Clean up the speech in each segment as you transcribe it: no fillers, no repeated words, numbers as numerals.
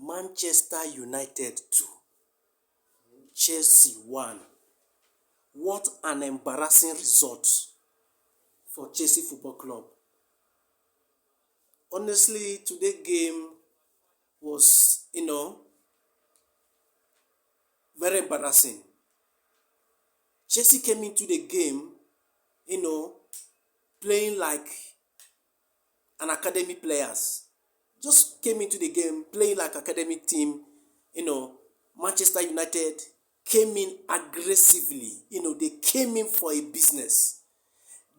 Manchester United 2, Chelsea 1. What an embarrassing result for Chelsea Football Club. Honestly, today's game was, very embarrassing. Chelsea came into the game, playing like an academy players. Just came into the game playing like academic team. Manchester United came in aggressively. They came in for a business.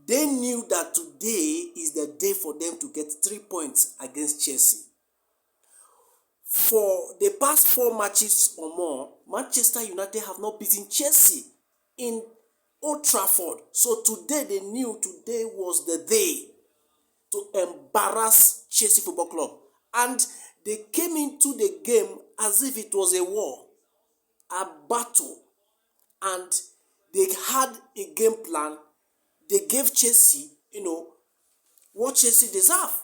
They knew that today is the day for them to get 3 points against Chelsea. For the past 4 matches or more, Manchester United have not beaten Chelsea in Old Trafford. So today they knew today was the day to embarrass Chelsea Football Club. And they came into the game as if it was a war, a battle. And they had a game plan. They gave Chelsea, what Chelsea deserve.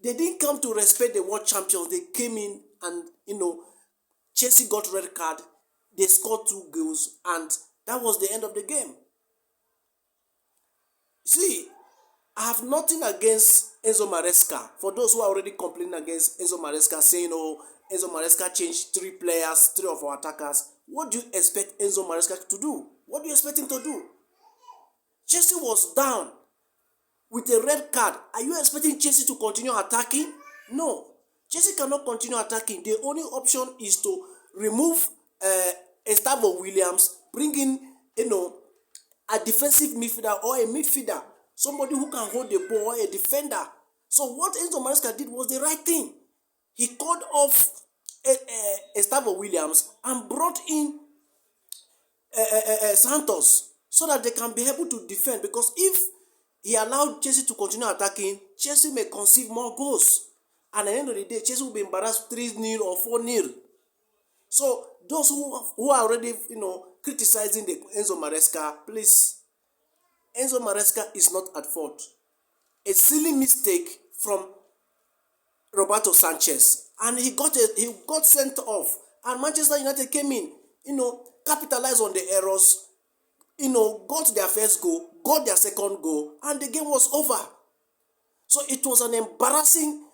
They didn't come to respect the world champions. They came in and, Chelsea got red card. They scored 2 goals and that was the end of the game. See, I have nothing against Enzo Maresca. For those who are already complaining against Enzo Maresca, saying, Enzo Maresca changed 3 players, 3 of our attackers. What do you expect Enzo Maresca to do? What do you expect him to do? Chelsea was down with a red card. Are you expecting Chelsea to continue attacking? No. Chelsea cannot continue attacking. The only option is to remove Gustavo Williams, bring in, a defensive midfielder or a midfielder, somebody who can hold the ball, or a defender. So what Enzo Maresca did was the right thing. He called off Gustavo Williams and brought in Santos so that they can be able to defend. Because if he allowed Chelsea to continue attacking, Chelsea may conceive more goals. And at the end of the day, Chelsea will be embarrassed 3-0 or 4-0. So those who are already, criticizing the Enzo Maresca, please, Enzo Maresca is not at fault. A silly mistake from Roberto Sanchez, and he got sent off. And Manchester United came in, capitalized on the errors, got their first goal, got their second goal, and the game was over. So it was an embarrassing,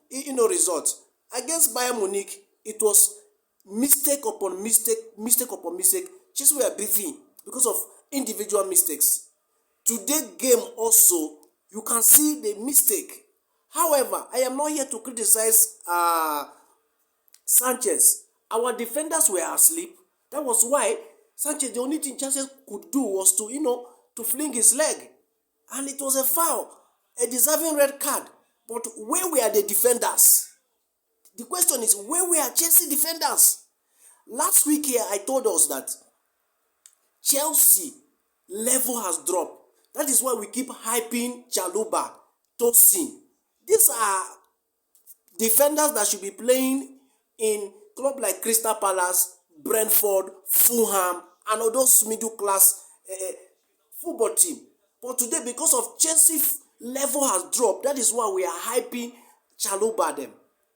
result. Against Bayern Munich, it was mistake upon mistake upon mistake. Chelsea were beaten because of individual mistakes. Today's game also, you can see the mistake. However, I am not here to criticize Sanchez. Our defenders were asleep. That was why Sanchez, the only thing Sanchez could do was to fling his leg. And it was a foul, a deserving red card. But where were the defenders? The question is, where were Chelsea defenders? Last week here, I told us that Chelsea level has dropped. That is why we keep hyping Chalobah, Tosin. These are defenders that should be playing in clubs like Crystal Palace, Brentford, Fulham, and all those middle class football team. But today, because of Chelsea level has dropped, that is why we are hyping Chalobah them.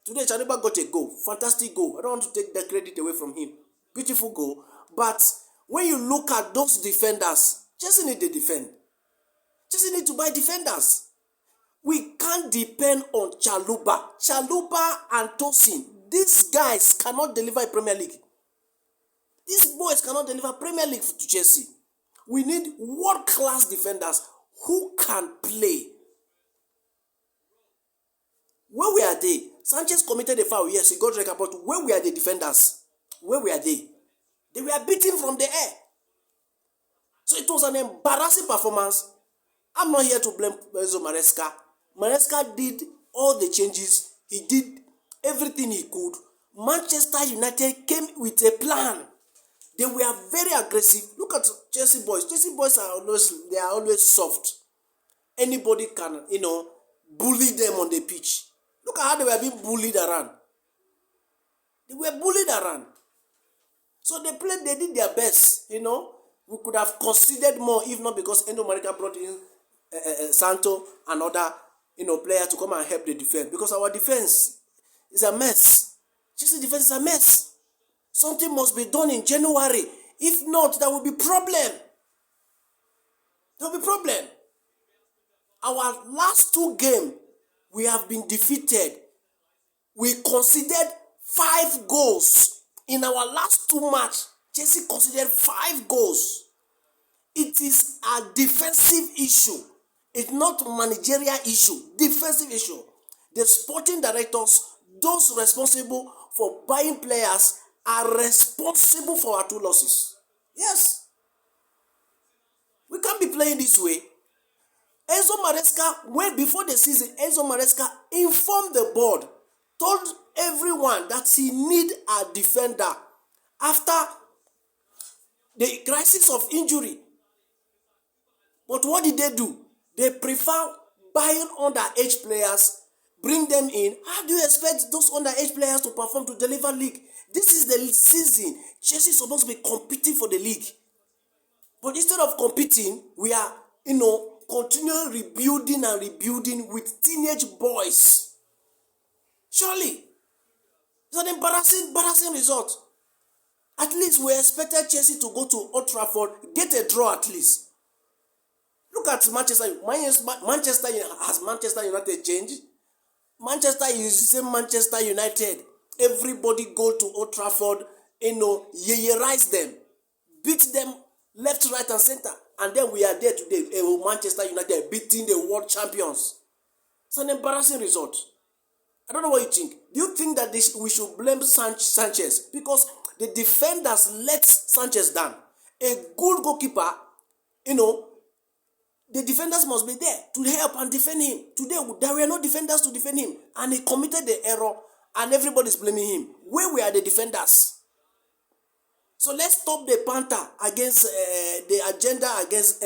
Today, Chalobah got a goal, fantastic goal. I don't want to take the credit away from him. Beautiful goal. But when you look at those defenders, Chelsea need to defend. Chelsea need to buy defenders. We can't depend on Chalobah. Chalobah and Tosin, these guys cannot deliver a Premier League. These boys cannot deliver Premier League to Chelsea. We need world-class defenders who can play. Where were they? Sanchez committed a foul. Yes, he got red card, but where were the defenders? Where were they? They were beaten from the air. So it was an embarrassing performance. I'm not here to blame Enzo Maresca. Maresca did all the changes. He did everything he could. Manchester United came with a plan. They were very aggressive. Look at Chelsea boys. Chelsea boys are always soft. Anybody can, bully them on the pitch. Look at how they were being bullied around. They were bullied around. So they did their best, We could have conceded more if not because Enzo Maresca brought in Santo and other, players to come and help the defense. Because our defense is a mess. Chelsea defense is a mess. Something must be done in January. If not, there will be problem. There will be problem. Our last 2 games, we have been defeated. We conceded 5 goals. In our last 2 matches, Chelsea conceded 5 goals. It is a defensive issue. It's not a managerial issue. Defensive issue. The sporting directors, those responsible for buying players, are responsible for our 2 losses. Yes. We can't be playing this way. Enzo Maresca, before the season, Enzo Maresca informed the board, told everyone that he need a defender after the crisis of injury. But what did they do? They prefer buying underage players, bring them in. How do you expect those underage players to perform to deliver league? This is the season. Chelsea is supposed to be competing for the league. But instead of competing, we are, continually rebuilding with teenage boys. Surely, it's an embarrassing result. At least we expected Chelsea to go to Old Trafford, get a draw at least. Look at Manchester. Has Manchester United changed? Manchester is the same Manchester United. Everybody go to Old Trafford, yearize them, beat them left, right, and center, and then we are there today. Manchester United beating the world champions. It's an embarrassing result. I don't know what you think. Do you think that we should blame Sanchez because the defenders let Sanchez down? A good goalkeeper, the defenders must be there to help and defend him. Today, there were no defenders to defend him, and he committed the error, and everybody's blaming him. Where were the defenders? So let's stop the banter against the agenda against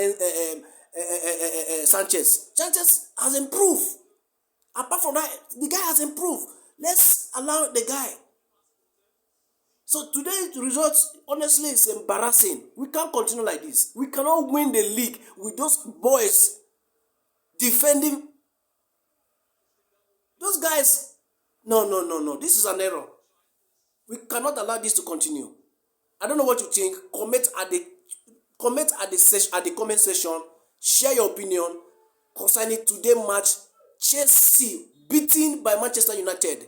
Sanchez. Sanchez has improved. Apart from that, the guy has improved. Let's allow the guy. So today's results, honestly, is embarrassing. We can't continue like this. We cannot win the league with those boys defending. Those guys, no. This is an error. We cannot allow this to continue. I don't know what you think. Comment at the comment section. Share your opinion concerning today's match. Chelsea beaten by Manchester United.